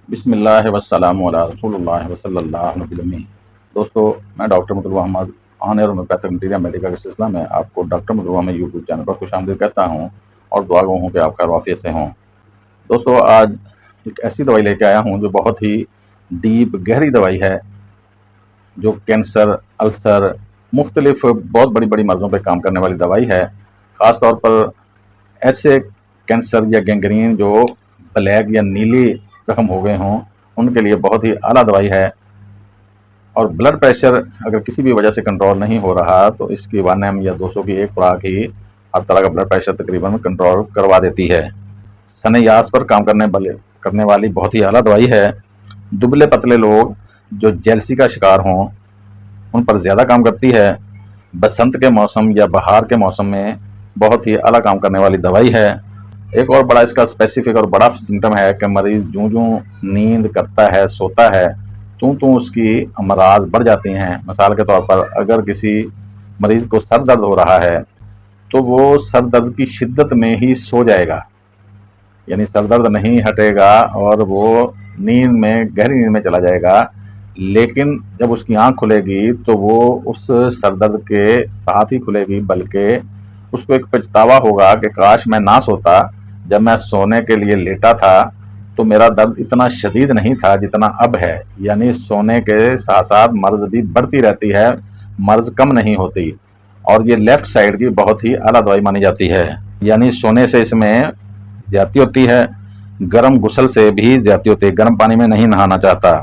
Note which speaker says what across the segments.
Speaker 1: بسم اللہ والسلام علی رسول اللہ وصلی اللہ علیہ وسلم۔ دوستو، میں ڈاکٹر مطلوب احمد آنر ہومیوپیتھک مٹیریل میڈیکل کے سلسلہ میں آپ کو doctor Matloob Ahmad YouTube channel پر خوش آمدید کہتا ہوں اور دعا گو ہوں کہ آپ خیر وافیت سے ہوں۔ دوستو، آج ایک ایسی دوائی لے کے آیا ہوں جو بہت ہی ڈیپ گہری دوائی ہے، جو کینسر، السر، مختلف بہت بڑی بڑی مرضوں پہ کام کرنے والی دوائی ہے۔ خاص طور پر ایسے کینسر یا گینگرین جو بلیک یا نیلی زخم ہو گئے ہوں، ان کے لیے بہت ہی اعلیٰ دوائی ہے۔ اور بلڈ پریشر اگر کسی بھی وجہ سے کنٹرول نہیں ہو رہا تو اس کی 1 ml یا 200 کی ایک خوراک ہی ہر طرح کا بلڈ پریشر تقریباً کنٹرول کروا دیتی ہے۔ سنیاس پر کام کرنے والی بہت ہی اعلیٰ دوائی ہے۔ دبلے پتلے لوگ جو جیلسی کا شکار ہوں ان پر زیادہ کام کرتی ہے۔ بسنت کے موسم یا بہار کے موسم میں بہت ہی اعلیٰ کام کرنے والی دوائی ہے۔ ایک اور بڑا اس کا اسپیسیفک اور بڑا سمٹم ہے کہ مریض جوں نیند کرتا ہے، سوتا ہے، تو اس کی امراض بڑھ جاتی ہیں۔ مثال کے طور پر اگر کسی مریض کو سر درد ہو رہا ہے تو وہ سر درد کی شدت میں ہی سو جائے گا، یعنی سر درد نہیں ہٹے گا اور وہ نیند میں، گہری نیند میں چلا جائے گا۔ لیکن جب اس کی آنکھ کھلے گی تو وہ اس سر درد کے ساتھ ہی کھلے گی، بلکہ اس کو ایک پچھتاوا ہوگا کہ کاش میں نہ سوتا، جب میں سونے کے لیے لیٹا تھا تو میرا درد اتنا شدید نہیں تھا جتنا اب ہے۔ یعنی سونے کے ساتھ ساتھ مرض بھی بڑھتی رہتی ہے، مرض کم نہیں ہوتی۔ اور یہ لیفٹ سائیڈ کی بہت ہی اعلیٰ دوائی مانی جاتی ہے۔ یعنی سونے سے اس میں زیادتی ہوتی ہے، گرم غسل سے بھی زیادتی ہوتی ہے، گرم پانی میں نہیں نہانا چاہتا،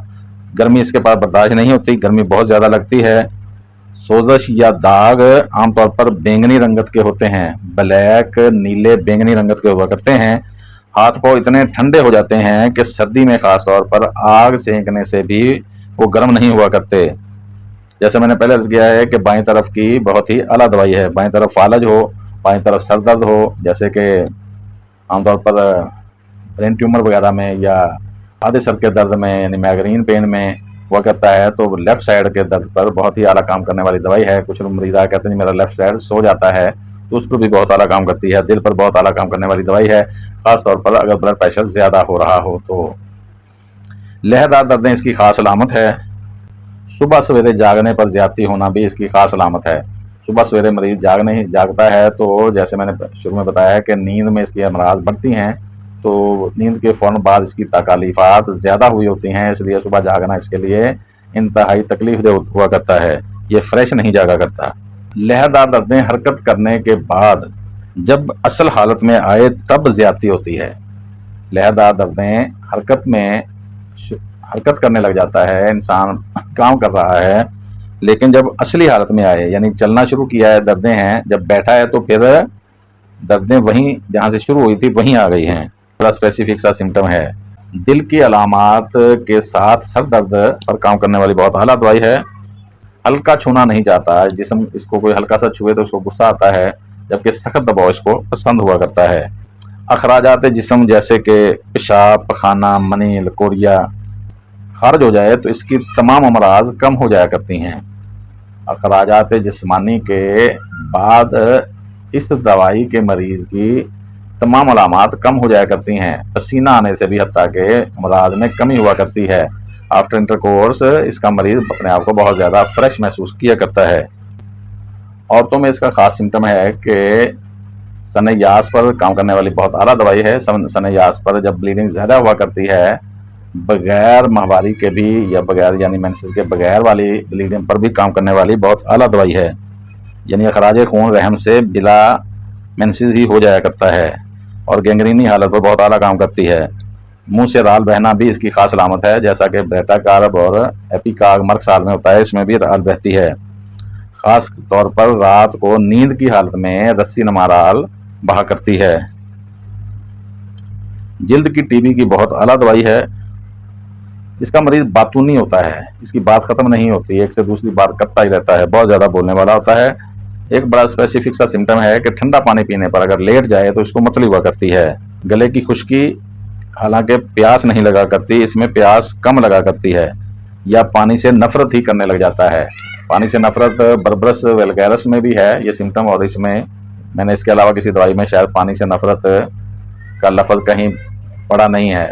Speaker 1: گرمی اس کے پاس برداشت نہیں ہوتی، گرمی بہت زیادہ لگتی ہے۔ سوزش یا داغ عام طور پر بینگنی رنگت کے ہوتے ہیں، بلیک، نیلے بینگنی رنگت کے ہوا کرتے ہیں۔ ہاتھ پاؤں اتنے ٹھنڈے ہو جاتے ہیں کہ سردی میں خاص طور پر آگ سینکنے سے بھی وہ گرم نہیں ہوا کرتے۔ جیسے میں نے پہلے عرض کیا ہے کہ بائیں طرف کی بہت ہی اعلیٰ دوائی ہے۔ بائیں طرف فالج ہو، بائیں طرف سر درد ہو، جیسے کہ عام طور پر برین ٹیومر وغیرہ میں یا آدھے سر کے درد میں، یعنی مائگرین پین میں ہوا کرتا ہے، تو لیفٹ سائیڈ کے درد پر بہت ہی اعلیٰ کام کرنے والی دوائی ہے۔ کچھ مریض کہتے ہیں میرا لیفٹ سائیڈ سو جاتا ہے، تو اس پر بھی بہت اعلیٰ کام کرتی ہے۔ دل پر بہت اعلیٰ کام کرنے والی دوائی ہے، خاص طور پر اگر بلڈ پریشر زیادہ ہو رہا ہو تو۔ لہردار دردیں اس کی خاص علامت ہے۔ صبح سویرے جاگنے پر زیادتی ہونا بھی اس کی خاص علامت ہے۔ صبح سویرے مریض جاگتا ہے تو جیسے میں نے شروع میں بتایا ہے کہ نیند میں اس کی امراض بڑھتی ہیں، تو نیند کے فوراً بعد اس کی تکالیفات زیادہ ہوئی ہوتی ہیں، اس لیے صبح جاگنا اس کے لیے انتہائی تکلیف دہ ہوا کرتا ہے، یہ فریش نہیں جاگا کرتا۔ لہردار دردیں حرکت کرنے کے بعد جب اصل حالت میں آئے تب زیادتی ہوتی ہے۔ لہردار دردیں حرکت کرنے لگ جاتا ہے، انسان کام کر رہا ہے، لیکن جب اصلی حالت میں آئے، یعنی چلنا شروع کیا ہے، دردیں ہیں، جب بیٹھا ہے تو پھر دردیں وہیں جہاں سے شروع ہوئی تھی وہیں آ گئی ہیں۔ بڑا اسپیسیفک سا سمٹم ہے۔ دل کی علامات کے ساتھ سر درد پر کام کرنے والی بہت اعلیٰ دوائی ہے۔ ہلکا چھونا نہیں چاہتا جسم، اس کو کوئی ہلکا سا چھوئے تو اس کو غصہ آتا ہے، جبکہ سخت دباؤ اس کو پسند ہوا کرتا ہے۔ اخراجات جسم جیسے کہ پیشاب، پخانہ، منی، لکوریا خارج ہو جائے تو اس کی تمام امراض کم ہو جایا کرتی ہیں۔ اخراجات جسمانی کے بعد اس دوائی کے مریض کی تمام علامات کم ہو جایا کرتی ہیں، پسینہ آنے سے بھی حتیٰ کہ امراض میں کمی ہوا کرتی ہے۔ آفٹر انٹر کورس اس کا مریض اپنے آپ کو بہت زیادہ فریش محسوس کیا کرتا ہے۔ عورتوں میں اس کا خاص سمٹم ہے کہ سنیاس پر کام کرنے والی بہت اعلیٰ دوائی ہے۔ سنیاس پر جب بلیڈنگ زیادہ ہوا کرتی ہے، بغیر ماہواری کے بھی یا بغیر یعنی مینسز کے بغیر والی بلیڈنگ پر بھی کام کرنے والی بہت اعلیٰ دوائی ہے۔ یعنی اخراج خون رحم سے بلا مینسز ہی ہو جایا کرتا ہے اور گینگرینی حالت پر بہت اعلیٰ کام کرتی ہے۔ منہ سے رال بہنا بھی اس کی خاص علامت ہے، جیسا کہ بیٹا کارب اور ایپیکاگ مرگ سال میں ہوتا ہے، اس میں بھی رال بہتی ہے۔ خاص طور پر رات کو نیند کی حالت میں رسی نما رال بہا کرتی ہے۔ جلد کی ٹی بی کی بہت اعلیٰ دوائی ہے۔ اس کا مریض باتونی ہوتا ہے، اس کی بات ختم نہیں ہوتی، ایک سے دوسری بات کرتا ہی رہتا ہے، بہت زیادہ بولنے والا ہوتا ہے۔ ایک بڑا اسپیسیفک سا سمٹم ہے کہ ٹھنڈا پانی پینے پر اگر لیٹ جائے تو اس کو متلی ہوا کرتی ہے۔ گلے کی خشکی، حالانکہ پیاس نہیں لگا کرتی، اس میں پیاس کم لگا کرتی ہے، یا پانی سے نفرت ہی کرنے لگ جاتا ہے۔ پانی سے نفرت بربرس ویلگیرس میں بھی ہے یہ سمٹم، اور اس میں نے اس کے علاوہ کسی دوائی میں شاید پانی سے نفرت کا لفظ کہیں پڑھا نہیں ہے۔